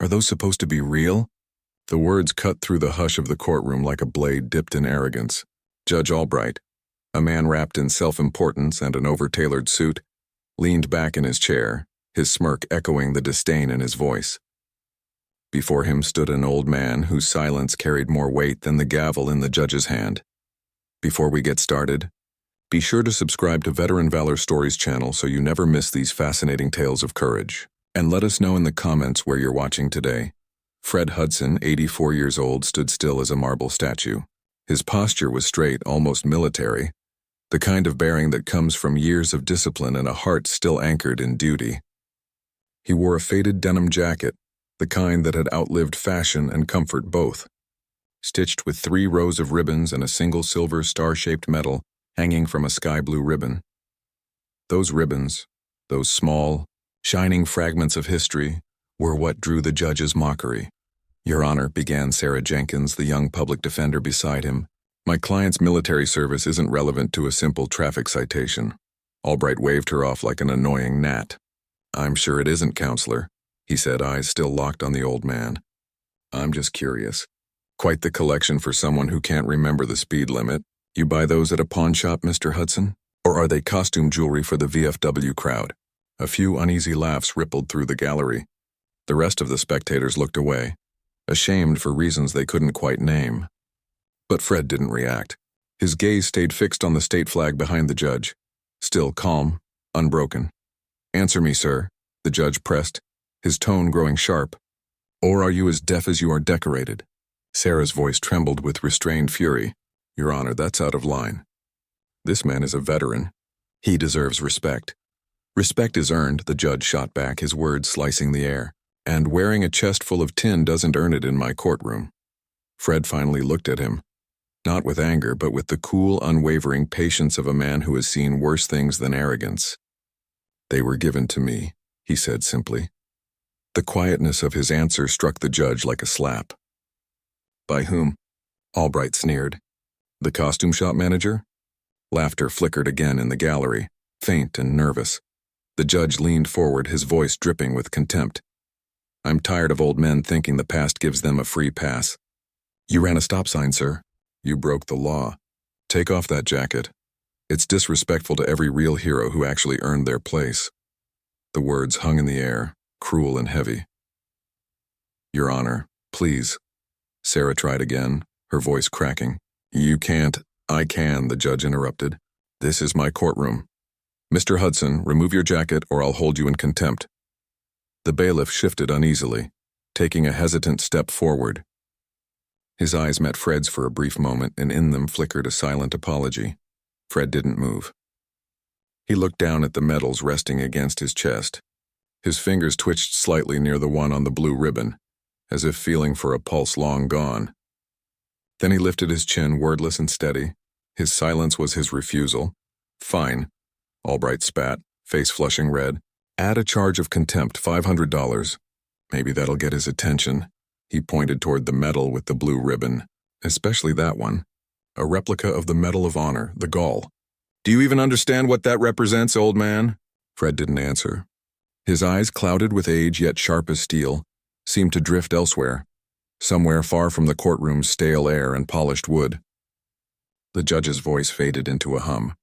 Are those supposed to be real? The words cut through the hush of the courtroom like a blade dipped in arrogance. Judge Albright, a man wrapped in self-importance and an over-tailored suit, leaned back in his chair, his smirk echoing the disdain in his voice. Before him stood an old man whose silence carried more weight than the gavel in the judge's hand. Before we get started, be sure to subscribe to Veteran Valor Stories channel so you never miss these fascinating tales of courage. And let us know in the comments where you're watching today. Fred Hudson, 84 years old, stood still as a marble statue. His posture was straight, almost military, the kind of bearing that comes from years of discipline and a heart still anchored in duty. He wore a faded denim jacket, the kind that had outlived fashion and comfort both, stitched with 3 rows of ribbons and a single silver star-shaped medal hanging from a sky-blue ribbon. Those ribbons, those small, shining fragments of history, were what drew the judge's mockery. "Your Honor," began Sarah Jenkins, the young public defender beside him, "my client's military service isn't relevant to a simple traffic citation." Albright waved her off like an annoying gnat. "I'm sure it isn't, Counselor," he said, eyes still locked on the old man. "I'm just curious. Quite the collection for someone who can't remember the speed limit. You buy those at a pawn shop, Mr. Hudson? Or are they costume jewelry for the VFW crowd?" A few uneasy laughs rippled through the gallery. The rest of the spectators looked away, ashamed for reasons they couldn't quite name. But Fred didn't react. His gaze stayed fixed on the state flag behind the judge, still calm, unbroken. "Answer me, sir," the judge pressed, his tone growing sharp. "Or are you as deaf as you are decorated?" Sarah's voice trembled with restrained fury. "Your Honor, that's out of line. This man is a veteran. He deserves respect." "Respect is earned," the judge shot back, his words slicing the air. "And wearing a chest full of tin doesn't earn it in my courtroom." Fred finally looked at him, not with anger, but with the cool, unwavering patience of a man who has seen worse things than arrogance. "They were given to me," he said simply. The quietness of his answer struck the judge like a slap. "By whom?" Albright sneered. "The costume shop manager?" Laughter flickered again in the gallery, faint and nervous. The judge leaned forward, his voice dripping with contempt. "I'm tired of old men thinking the past gives them a free pass. You ran a stop sign, sir. You broke the law. Take off that jacket. It's disrespectful to every real hero who actually earned their place." The words hung in the air, cruel and heavy. "Your Honor, please." Sarah tried again, her voice cracking. "You can't." "I can," the judge interrupted. "This is my courtroom. Mr. Hudson, remove your jacket or I'll hold you in contempt." The bailiff shifted uneasily, taking a hesitant step forward. His eyes met Fred's for a brief moment, and in them flickered a silent apology. Fred didn't move. He looked down at the medals resting against his chest. His fingers twitched slightly near the one on the blue ribbon, as if feeling for a pulse long gone. Then he lifted his chin, wordless and steady. His silence was his refusal. "Fine," Albright spat, face flushing red. "Add a charge of contempt, $500. Maybe that'll get his attention." He pointed toward the medal with the blue ribbon, especially that one. A replica of the Medal of Honor, the Gaul. "Do you even understand what that represents, old man?" Fred didn't answer. His eyes, clouded with age yet sharp as steel, seemed to drift elsewhere, somewhere far from the courtroom's stale air and polished wood. The judge's voice faded into a hum.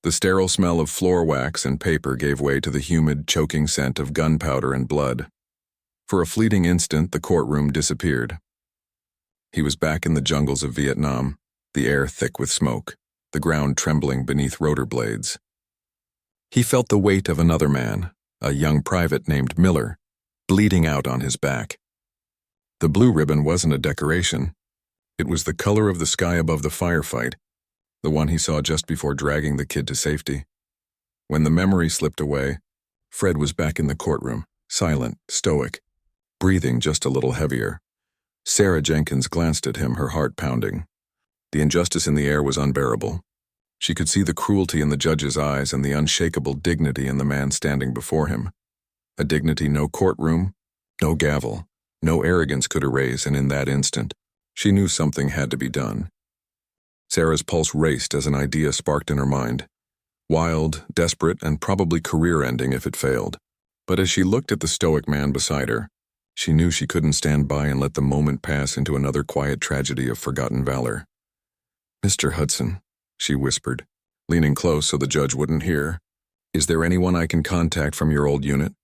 The sterile smell of floor wax and paper gave way to the humid, choking scent of gunpowder and blood. For a fleeting instant, the courtroom disappeared. He was back in the jungles of Vietnam, the air thick with smoke, the ground trembling beneath rotor blades. He felt the weight of another man, a young private named Miller, bleeding out on his back. The blue ribbon wasn't a decoration. It was the color of the sky above the firefight, the one he saw just before dragging the kid to safety. When the memory slipped away, Fred was back in the courtroom, silent, stoic, breathing just a little heavier. Sarah Jenkins glanced at him, her heart pounding. The injustice in the air was unbearable. She could see the cruelty in the judge's eyes and the unshakable dignity in the man standing before him. A dignity no courtroom, no gavel, no arrogance could erase, and in that instant, she knew something had to be done. Sarah's pulse raced as an idea sparked in her mind. Wild, desperate, and probably career-ending if it failed. But as she looked at the stoic man beside her, She knew she couldn't stand by and let the moment pass into another quiet tragedy of forgotten valor. "Mr. Hudson," she whispered, leaning close so the judge wouldn't hear, "is there anyone I can contact from your old unit?"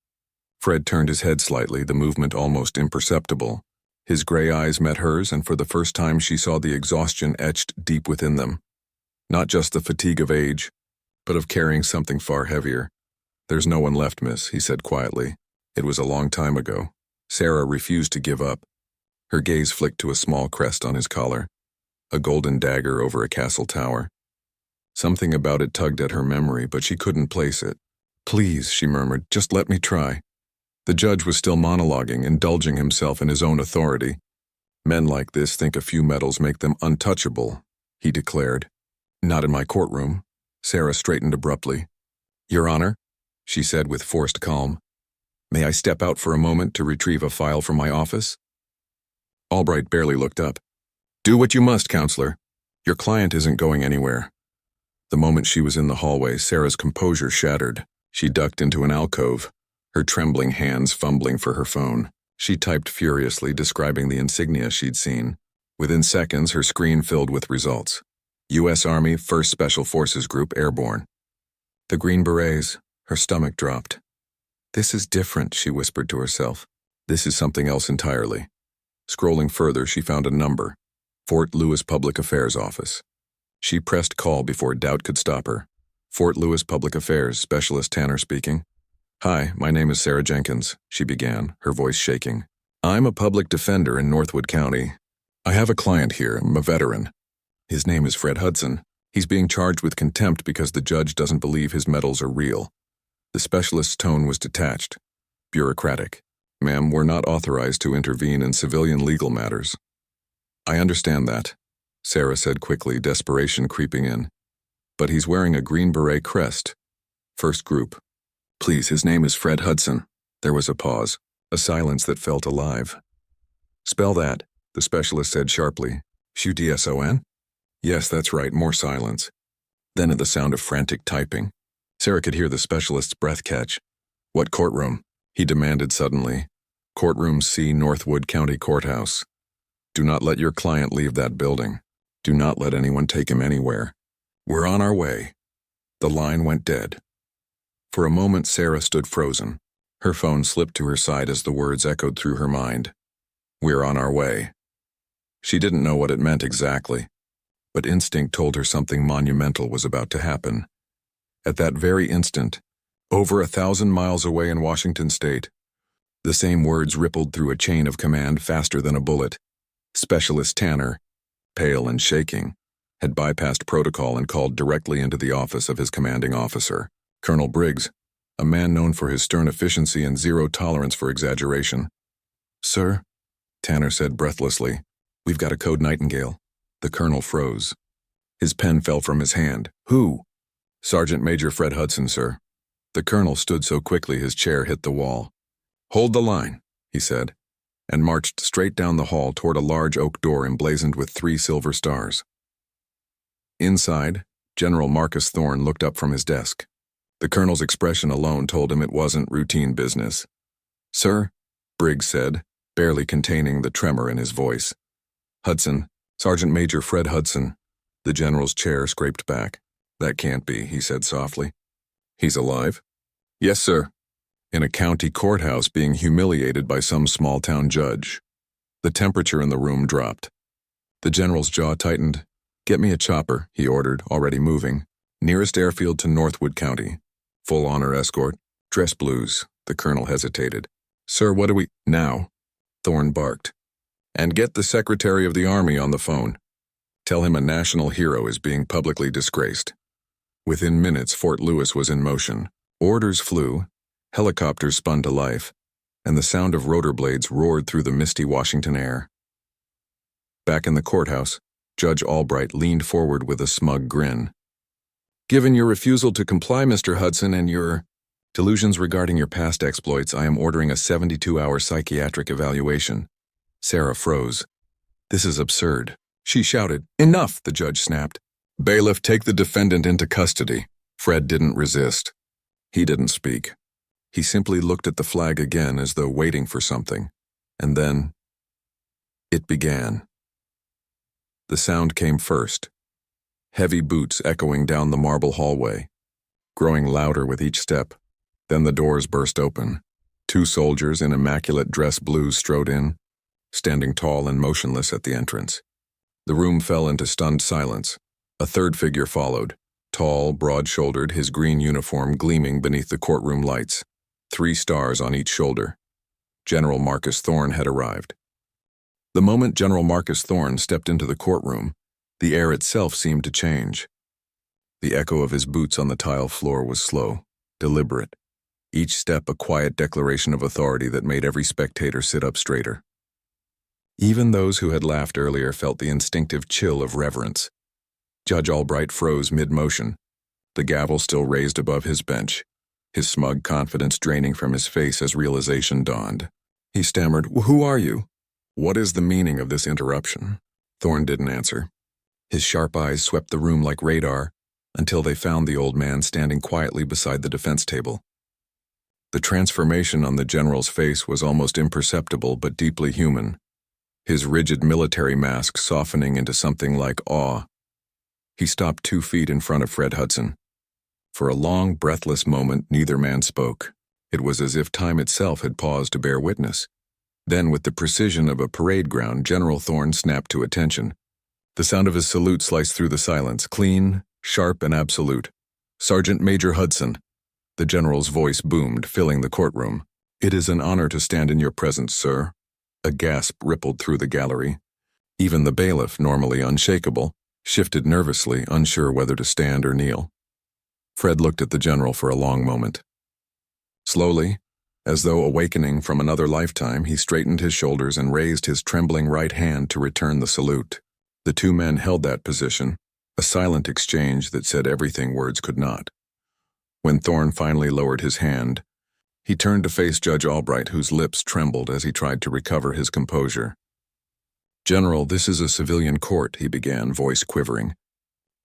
Fred turned his head slightly, the movement almost imperceptible. His gray eyes met hers, and for the first time she saw the exhaustion etched deep within them. Not just the fatigue of age, but of carrying something far heavier. "There's no one left, miss," he said quietly. "It was a long time ago." Sarah refused to give up. Her gaze flicked to a small crest on his collar, a golden dagger over a castle tower. Something about it tugged at her memory, but she couldn't place it. "Please," she murmured, "just let me try." The judge was still monologuing, indulging himself in his own authority. "Men like this think a few medals make them untouchable," he declared. "Not in my courtroom." Sarah straightened abruptly. "Your Honor," she said with forced calm, "may I step out for a moment to retrieve a file from my office?" Albright barely looked up. "Do what you must, counselor. Your client isn't going anywhere." The moment she was in the hallway, Sarah's composure shattered. She ducked into an alcove, her trembling hands fumbling for her phone. She typed furiously, describing the insignia she'd seen. Within seconds, her screen filled with results. U.S. Army 1st Special Forces Group Airborne. The Green Berets. Her stomach dropped. "This is different," she whispered to herself. "This is something else entirely." Scrolling further, she found a number. Fort Lewis Public Affairs Office. She pressed call before doubt could stop her. "Fort Lewis Public Affairs, Specialist Tanner speaking." "Hi, my name is Sarah Jenkins," she began, her voice shaking. "I'm a public defender in Northwood County. I have a client here, a veteran. His name is Fred Hudson. He's being charged with contempt because the judge doesn't believe his medals are real." The specialist's tone was detached, bureaucratic. "Ma'am, we're not authorized to intervene in civilian legal matters." "I understand that," Sarah said quickly, desperation creeping in. "But he's wearing a Green Beret crest. First group. Please, his name is Fred Hudson." There was a pause, a silence that felt alive. "Spell that," the specialist said sharply. "Hudson?" "Yes, that's right," more silence. Then the sound of frantic typing. Sarah could hear the specialist's breath catch. "What courtroom?" he demanded suddenly. "Courtroom C, Northwood County Courthouse. Do not let your client leave that building. Do not let anyone take him anywhere. We're on our way." The line went dead. For a moment, Sarah stood frozen. Her phone slipped to her side as the words echoed through her mind. "We're on our way." She didn't know what it meant exactly, but instinct told her something monumental was about to happen. At that very instant, over 1,000 miles away in Washington state, the same words rippled through a chain of command faster than a bullet. Specialist Tanner, pale and shaking, had bypassed protocol and called directly into the office of his commanding officer, Colonel Briggs, a man known for his stern efficiency and zero tolerance for exaggeration. "Sir," Tanner said breathlessly, "we've got a code Nightingale." The colonel froze. His pen fell from his hand. "Who?" "Sergeant Major Fred Hudson, sir." The colonel stood so quickly his chair hit the wall. "Hold the line," he said, and marched straight down the hall toward a large oak door emblazoned with 3 silver stars. Inside, General Marcus Thorne looked up from his desk. The colonel's expression alone told him it wasn't routine business. "Sir," Briggs said, barely containing the tremor in his voice. "Hudson, Sergeant Major Fred Hudson." The general's chair scraped back. "That can't be," he said softly. "He's alive?" "Yes, sir. In a county courthouse being humiliated by some small-town judge." The temperature in the room dropped. The general's jaw tightened. "Get me a chopper," he ordered, already moving. "Nearest airfield to Northwood County. Full honor escort. Dress blues." The colonel hesitated. "Sir, what do we—" "Now," Thorne barked. "And get the Secretary of the Army on the phone. Tell him a national hero is being publicly disgraced." Within minutes, Fort Lewis was in motion. Orders flew, helicopters spun to life, and the sound of rotor blades roared through the misty Washington air. Back in the courthouse, Judge Albright leaned forward with a smug grin. "Given your refusal to comply, Mr. Hudson, and your delusions regarding your past exploits, I am ordering a 72-hour psychiatric evaluation." Sarah froze. "This is absurd," she shouted. "Enough," the judge snapped. "Bailiff, take the defendant into custody." Fred didn't resist. He didn't speak. He simply looked at the flag again as though waiting for something. And then, it began. The sound came first, heavy boots echoing down the marble hallway, growing louder with each step. Then the doors burst open. 2 soldiers in immaculate dress blues strode in, standing tall and motionless at the entrance. The room fell into stunned silence. A third figure followed, tall, broad-shouldered, his green uniform gleaming beneath the courtroom lights, 3 stars on each shoulder. General Marcus Thorne had arrived. The moment General Marcus Thorne stepped into the courtroom, the air itself seemed to change. The echo of his boots on the tile floor was slow, deliberate, each step a quiet declaration of authority that made every spectator sit up straighter. Even those who had laughed earlier felt the instinctive chill of reverence. Judge Albright froze mid-motion, the gavel still raised above his bench, his smug confidence draining from his face as realization dawned. He stammered, "Who are you? What is the meaning of this interruption?" Thorne didn't answer. His sharp eyes swept the room like radar until they found the old man standing quietly beside the defense table. The transformation on the general's face was almost imperceptible but deeply human, his rigid military mask softening into something like awe. He stopped 2 feet in front of Fred Hudson. For a long, breathless moment, neither man spoke. It was as if time itself had paused to bear witness. Then, with the precision of a parade ground, General Thorne snapped to attention. The sound of his salute sliced through the silence, clean, sharp, and absolute. "Sergeant Major Hudson." The general's voice boomed, filling the courtroom. "It is an honor to stand in your presence, sir." A gasp rippled through the gallery. Even the bailiff, normally unshakable, shifted nervously, unsure whether to stand or kneel. Fred looked at the general for a long moment. Slowly, as though awakening from another lifetime, he straightened his shoulders and raised his trembling right hand to return the salute. The 2 men held that position, a silent exchange that said everything words could not. When Thorne finally lowered his hand, he turned to face Judge Albright, whose lips trembled as he tried to recover his composure. "General, this is a civilian court," he began, voice quivering.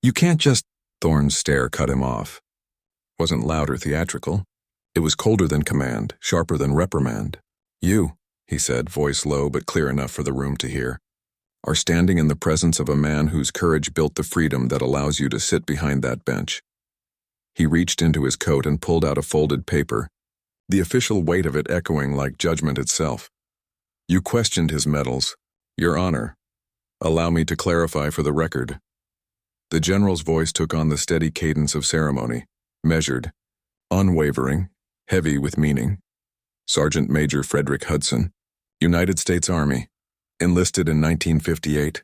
"You can't just—" Thorne's stare cut him off. It wasn't loud or theatrical. It was colder than command, sharper than reprimand. "You," he said, voice low but clear enough for the room to hear, "are standing in the presence of a man whose courage built the freedom that allows you to sit behind that bench." He reached into his coat and pulled out a folded paper, the official weight of it echoing like judgment itself. "You questioned his medals, Your Honor. Allow me to clarify for the record." The general's voice took on the steady cadence of ceremony, measured, unwavering, heavy with meaning. "Sergeant Major Frederick Hudson, United States Army, enlisted in 1958,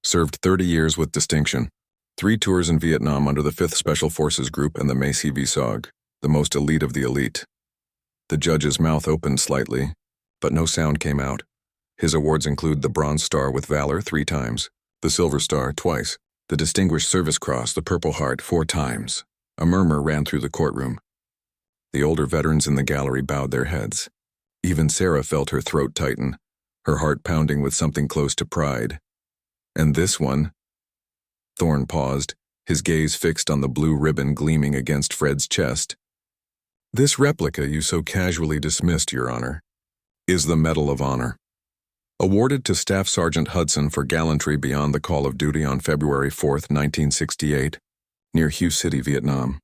served 30 years with distinction, 3 tours in Vietnam under the 5th Special Forces Group and the Macy VSOG, the most elite of the elite." The judge's mouth opened slightly, but no sound came out. His awards include the Bronze Star with Valor 3 times, the Silver Star twice, the Distinguished Service Cross, the Purple Heart 4 times. A murmur ran through the courtroom. The older veterans in the gallery bowed their heads. Even Sarah felt her throat tighten, her heart pounding with something close to pride. "And this one?" Thorne paused, his gaze fixed on the blue ribbon gleaming against Fred's chest. "This replica you so casually dismissed, Your Honor, is the Medal of Honor. Awarded to Staff Sergeant Hudson for gallantry beyond the call of duty on February 4, 1968, near Hue City, Vietnam."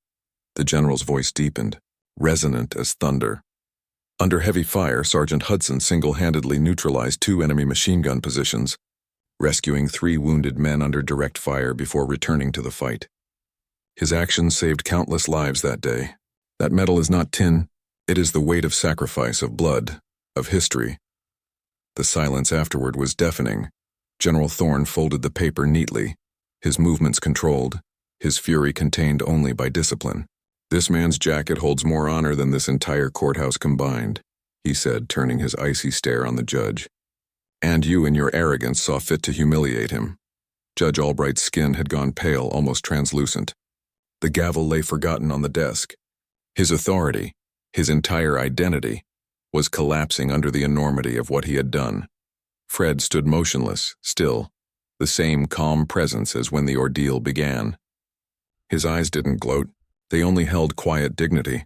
The general's voice deepened, resonant as thunder. Under heavy fire, Sergeant Hudson single-handedly neutralized 2 enemy machine gun positions, rescuing 3 wounded men under direct fire before returning to the fight. His actions saved countless lives that day. That medal is not tin, it is the weight of sacrifice, of blood, of history. The silence afterward was deafening. General Thorne folded the paper neatly, his movements controlled, his fury contained only by discipline. "This man's jacket holds more honor than this entire courthouse combined," he said, turning his icy stare on the judge. "And you in your arrogance saw fit to humiliate him." Judge Albright's skin had gone pale, almost translucent. The gavel lay forgotten on the desk. His authority, his entire identity, was collapsing under the enormity of what he had done. Fred stood motionless, still, the same calm presence as when the ordeal began. His eyes didn't gloat, they only held quiet dignity,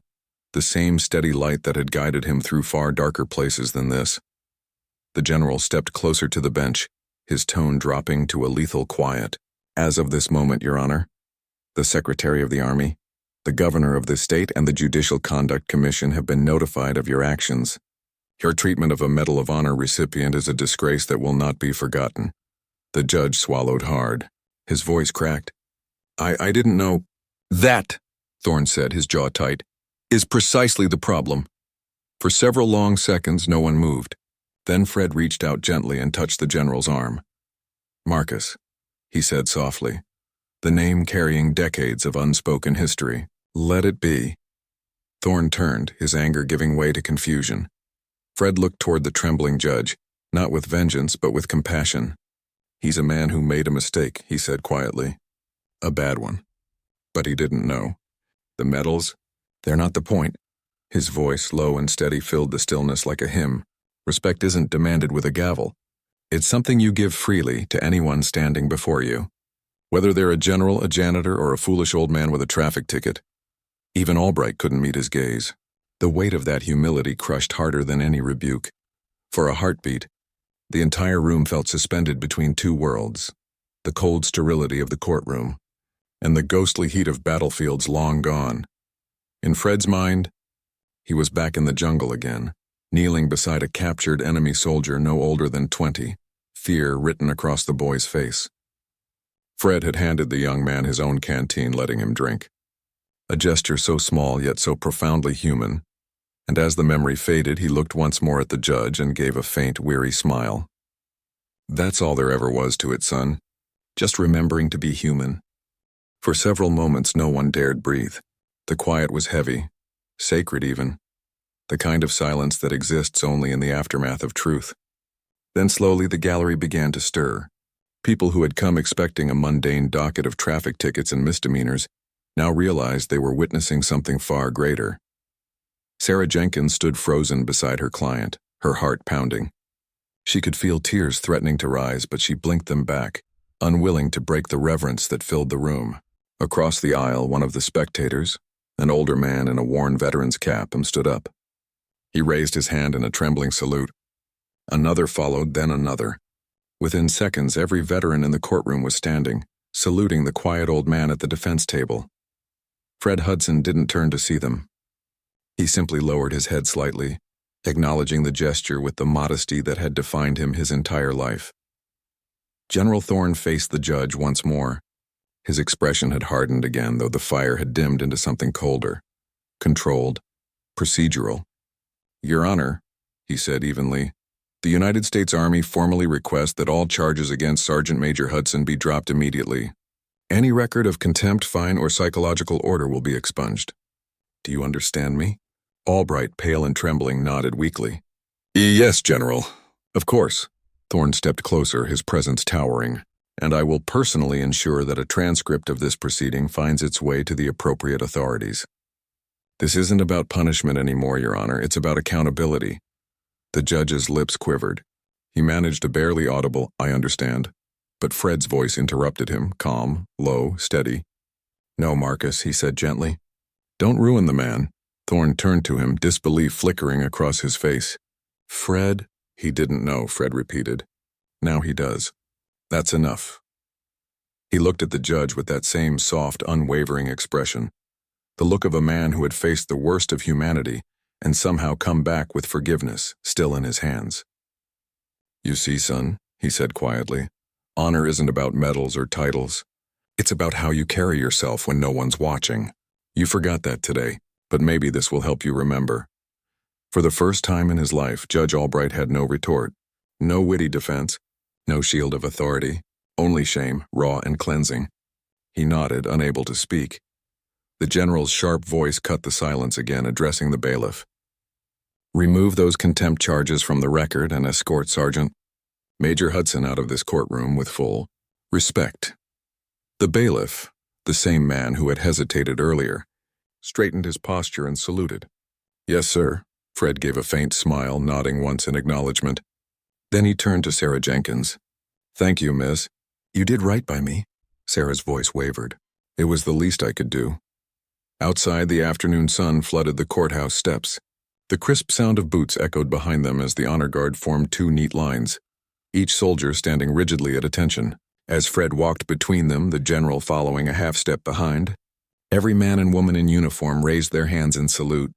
the same steady light that had guided him through far darker places than this. The general stepped closer to the bench, his tone dropping to a lethal quiet. As of this moment, Your Honor, the Secretary of the Army, the Governor of this state, and the Judicial Conduct Commission have been notified of your actions. Your treatment of a Medal of Honor recipient is a disgrace that will not be forgotten. The judge swallowed hard. His voice cracked. I didn't know. That, Thorne said, his jaw tight, is precisely the problem. For several long seconds, no one moved. Then Fred reached out gently and touched the general's arm. Marcus, he said softly, the name carrying decades of unspoken history. Let it be. Thorne turned, his anger giving way to confusion. Fred looked toward the trembling judge, not with vengeance but with compassion. He's a man who made a mistake, he said quietly. A bad one. But he didn't know. The medals, they're not the point. His voice, low and steady, filled the stillness like a hymn. Respect isn't demanded with a gavel. It's something you give freely to anyone standing before you. Whether they're a general, a janitor, or a foolish old man with a traffic ticket. Even Albright couldn't meet his gaze. The weight of that humility crushed harder than any rebuke. For a heartbeat, the entire room felt suspended between two worlds. The cold sterility of the courtroom, and the ghostly heat of battlefields long gone. In Fred's mind, he was back in the jungle again, kneeling beside a captured enemy soldier no older than 20, fear written across the boy's face. Fred had handed the young man his own canteen, letting him drink. A gesture so small yet so profoundly human, and as the memory faded, he looked once more at the judge and gave a faint, weary smile. That's all there ever was to it, son. Just remembering to be human. For several moments, no one dared breathe. The quiet was heavy, sacred even, the kind of silence that exists only in the aftermath of truth. Then slowly the gallery began to stir. People who had come expecting a mundane docket of traffic tickets and misdemeanors now realized they were witnessing something far greater. Sarah Jenkins stood frozen beside her client, her heart pounding. She could feel tears threatening to rise, but she blinked them back, unwilling to break the reverence that filled the room. Across the aisle, one of the spectators, an older man in a worn veteran's cap, stood up. He raised his hand in a trembling salute. Another followed, then another. Within seconds, every veteran in the courtroom was standing, saluting the quiet old man at the defense table. Fred Hudson didn't turn to see them. He simply lowered his head slightly, acknowledging the gesture with the modesty that had defined him his entire life. General Thorne faced the judge once more. His expression had hardened again, though the fire had dimmed into something colder, controlled, procedural. Your Honor, he said evenly, the United States Army formally requests that all charges against Sergeant Major Hudson be dropped immediately. Any record of contempt, fine, or psychological order will be expunged. Do you understand me? Albright, pale and trembling, nodded weakly. Yes, General. Of course. Thorne stepped closer, his presence towering. And I will personally ensure that a transcript of this proceeding finds its way to the appropriate authorities. This isn't about punishment anymore, Your Honor. It's about accountability. The judge's lips quivered. He managed a barely audible, I understand. But Fred's voice interrupted him, calm, low, steady. No, Marcus, he said gently. Don't ruin the man. Thorne turned to him, disbelief flickering across his face. Fred? He didn't know, Fred repeated. Now he does. That's enough. He looked at the judge with that same soft, unwavering expression, the look of a man who had faced the worst of humanity and somehow come back with forgiveness still in his hands. You see, son, he said quietly, honor isn't about medals or titles. It's about how you carry yourself when no one's watching. You forgot that today, but maybe this will help you remember. For the first time in his life, Judge Albright had no retort, no witty defense, no shield of authority, only shame, raw and cleansing. He nodded, unable to speak. The general's sharp voice cut the silence again, addressing the bailiff. Remove those contempt charges from the record and escort Sergeant Major Hudson out of this courtroom with full respect. The bailiff, the same man who had hesitated earlier, straightened his posture and saluted. Yes, sir. Fred gave a faint smile, nodding once in acknowledgement. Then he turned to Sarah Jenkins. Thank you, miss. You did right by me. Sarah's voice wavered. It was the least I could do. Outside, the afternoon sun flooded the courthouse steps. The crisp sound of boots echoed behind them as the honor guard formed two neat lines, each soldier standing rigidly at attention. As Fred walked between them, the general following a half-step behind, every man and woman in uniform raised their hands in salute.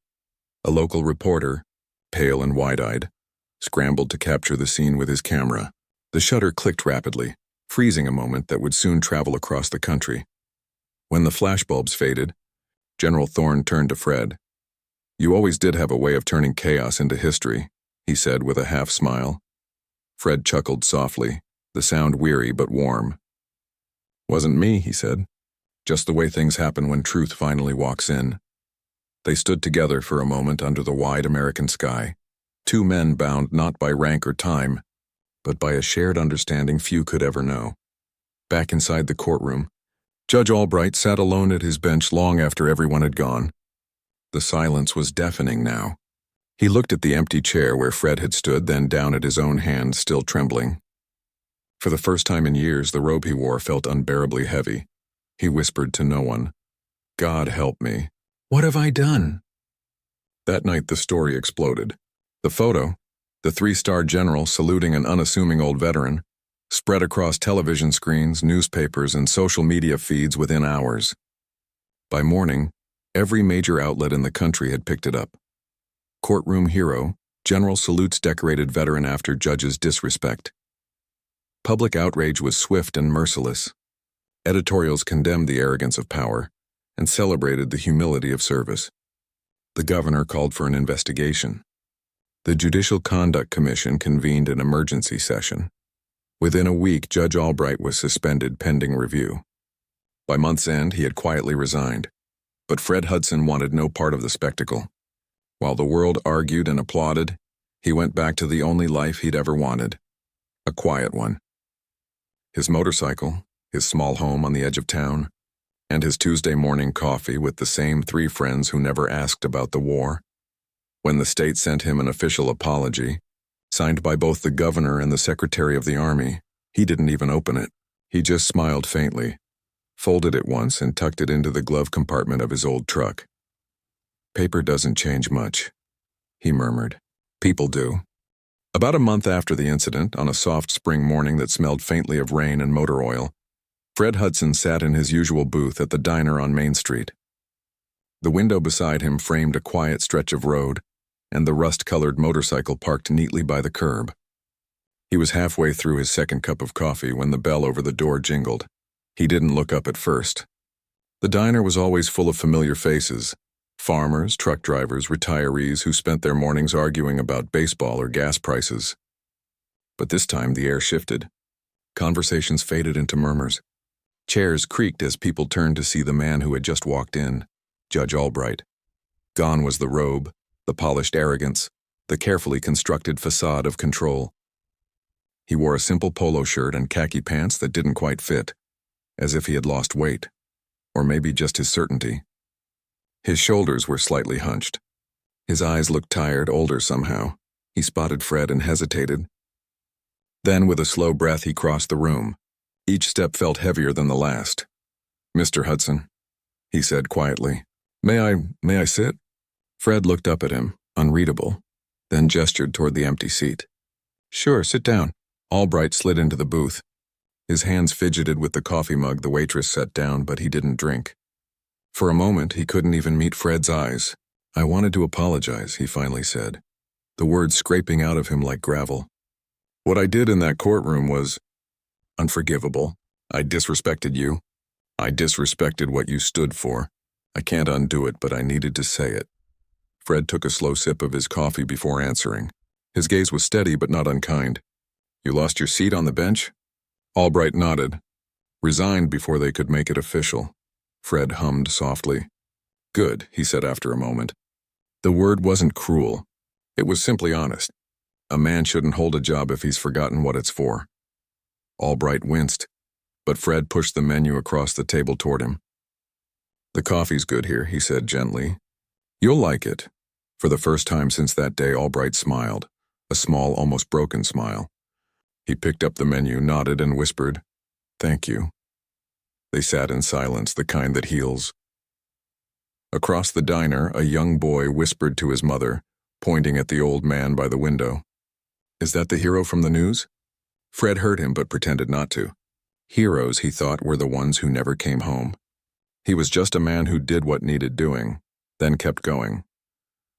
A local reporter, pale and wide-eyed, scrambled to capture the scene with his camera. The shutter clicked rapidly, freezing a moment that would soon travel across the country. When the flashbulbs faded, General Thorne turned to Fred. "You always did have a way of turning chaos into history," he said with a half-smile. Fred chuckled softly, the sound weary but warm. "Wasn't me," he said. "Just the way things happen when truth finally walks in." They stood together for a moment under the wide American sky, two men bound not by rank or time, but by a shared understanding few could ever know. Back inside the courtroom, Judge Albright sat alone at his bench long after everyone had gone. The silence was deafening now. He looked at the empty chair where Fred had stood, then down at his own hand, still trembling. For the first time in years, the robe he wore felt unbearably heavy. He whispered to no one, "God help me. What have I done?" That night the story exploded. The photo, the three-star general saluting an unassuming old veteran, spread across television screens, newspapers, and social media feeds within hours. By morning, every major outlet in the country had picked it up. Courtroom hero, general salutes decorated veteran after judge's disrespect. Public outrage was swift and merciless. Editorials condemned the arrogance of power and celebrated the humility of service. The governor called for an investigation. The Judicial Conduct Commission convened an emergency session. Within a week, Judge Albright was suspended pending review. By month's end, he had quietly resigned. But Fred Hudson wanted no part of the spectacle. While the world argued and applauded, he went back to the only life he'd ever wanted, a quiet one. His motorcycle, his small home on the edge of town, and his Tuesday morning coffee with the same three friends who never asked about the war. When the state sent him an official apology, signed by both the governor and the Secretary of the Army, he didn't even open it. He just smiled faintly, folded it once and tucked it into the glove compartment of his old truck. "Paper doesn't change much," he murmured. "People do." About a month after the incident, on a soft spring morning that smelled faintly of rain and motor oil, Fred Hudson sat in his usual booth at the diner on Main Street. The window beside him framed a quiet stretch of road and the rust-colored motorcycle parked neatly by the curb. He was halfway through his second cup of coffee when the bell over the door jingled. He didn't look up at first. The diner was always full of familiar faces, farmers, truck drivers, retirees who spent their mornings arguing about baseball or gas prices. But this time the air shifted. Conversations faded into murmurs. Chairs creaked as people turned to see the man who had just walked in, Judge Albright. Gone was the robe, the polished arrogance, the carefully constructed facade of control. He wore a simple polo shirt and khaki pants that didn't quite fit, as if he had lost weight, or maybe just his certainty. His shoulders were slightly hunched. His eyes looked tired, older somehow. He spotted Fred and hesitated. Then, with a slow breath, he crossed the room. Each step felt heavier than the last. "Mr. Hudson," he said quietly. May I sit?" Fred looked up at him, unreadable, then gestured toward the empty seat. "Sure, sit down." Albright slid into the booth. His hands fidgeted with the coffee mug the waitress set down, but he didn't drink. For a moment, he couldn't even meet Fred's eyes. "I wanted to apologize," he finally said, the words scraping out of him like gravel. "What I did in that courtroom was unforgivable. I disrespected you. I disrespected what you stood for. I can't undo it, but I needed to say it." Fred took a slow sip of his coffee before answering. His gaze was steady but not unkind. "You lost your seat on the bench?" Albright nodded. "Resigned before they could make it official." Fred hummed softly. "Good," he said after a moment. The word wasn't cruel. It was simply honest. A man shouldn't hold a job if he's forgotten what it's for. Albright winced, but Fred pushed the menu across the table toward him. "The coffee's good here," he said gently. "You'll like it." For the first time since that day, Albright smiled, a small, almost broken smile. He picked up the menu, nodded, and whispered, "Thank you." They sat in silence, the kind that heals. Across the diner, a young boy whispered to his mother, pointing at the old man by the window. "Is that the hero from the news?" Fred heard him but pretended not to. Heroes, he thought, were the ones who never came home. He was just a man who did what needed doing, then kept going.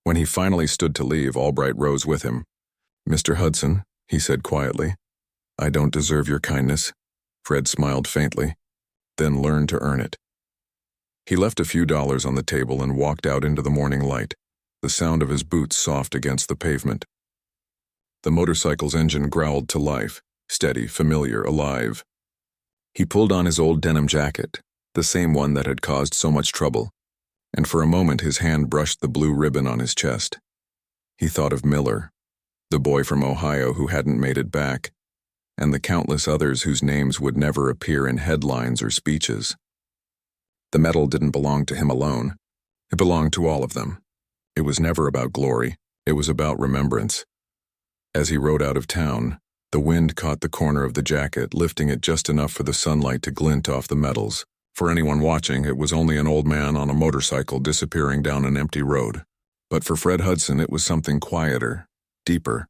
When he finally stood to leave, Albright rose with him. "Mr. Hudson," he said quietly, "I don't deserve your kindness." Fred smiled faintly, "Then learn to earn it." He left a few dollars on the table and walked out into the morning light, the sound of his boots soft against the pavement. The motorcycle's engine growled to life, steady, familiar, alive. He pulled on his old denim jacket, the same one that had caused so much trouble, and for a moment his hand brushed the blue ribbon on his chest. He thought of Miller, the boy from Ohio who hadn't made it back, and the countless others whose names would never appear in headlines or speeches. The medal didn't belong to him alone. It belonged to all of them. It was never about glory. It was about remembrance. As he rode out of town, the wind caught the corner of the jacket, lifting it just enough for the sunlight to glint off the medals. For anyone watching, it was only an old man on a motorcycle disappearing down an empty road. But for Fred Hudson, it was something quieter, deeper,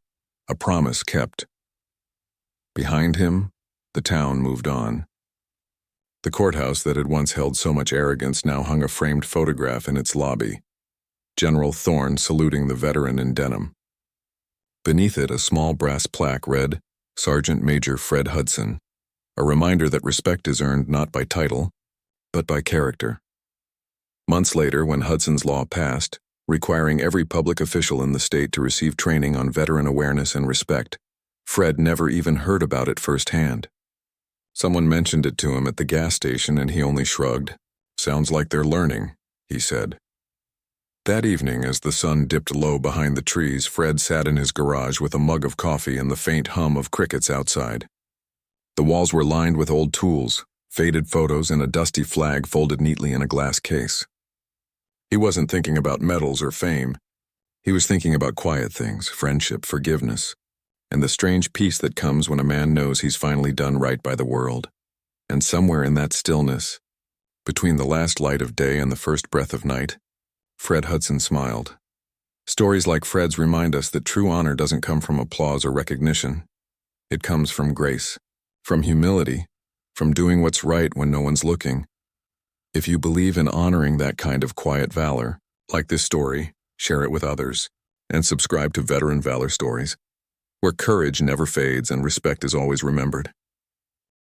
a promise kept. Behind him, the town moved on. The courthouse that had once held so much arrogance now hung a framed photograph in its lobby. General Thorne saluting the veteran in denim. Beneath it, a small brass plaque read, "Sergeant Major Fred Hudson," a reminder that respect is earned not by title, but by character. Months later, when Hudson's Law passed, requiring every public official in the state to receive training on veteran awareness and respect, Fred never even heard about it firsthand. Someone mentioned it to him at the gas station and he only shrugged. "Sounds like they're learning," he said. That evening, as the sun dipped low behind the trees, Fred sat in his garage with a mug of coffee and the faint hum of crickets outside. The walls were lined with old tools, faded photos, and a dusty flag folded neatly in a glass case. He wasn't thinking about medals or fame. He was thinking about quiet things, friendship, forgiveness, and the strange peace that comes when a man knows he's finally done right by the world. And somewhere in that stillness, between the last light of day and the first breath of night, Fred Hudson smiled. Stories like Fred's remind us that true honor doesn't come from applause or recognition. It comes from grace, from humility, from doing what's right when no one's looking. If you believe in honoring that kind of quiet valor, like this story, share it with others, and subscribe to Veteran Valor Stories, where courage never fades and respect is always remembered.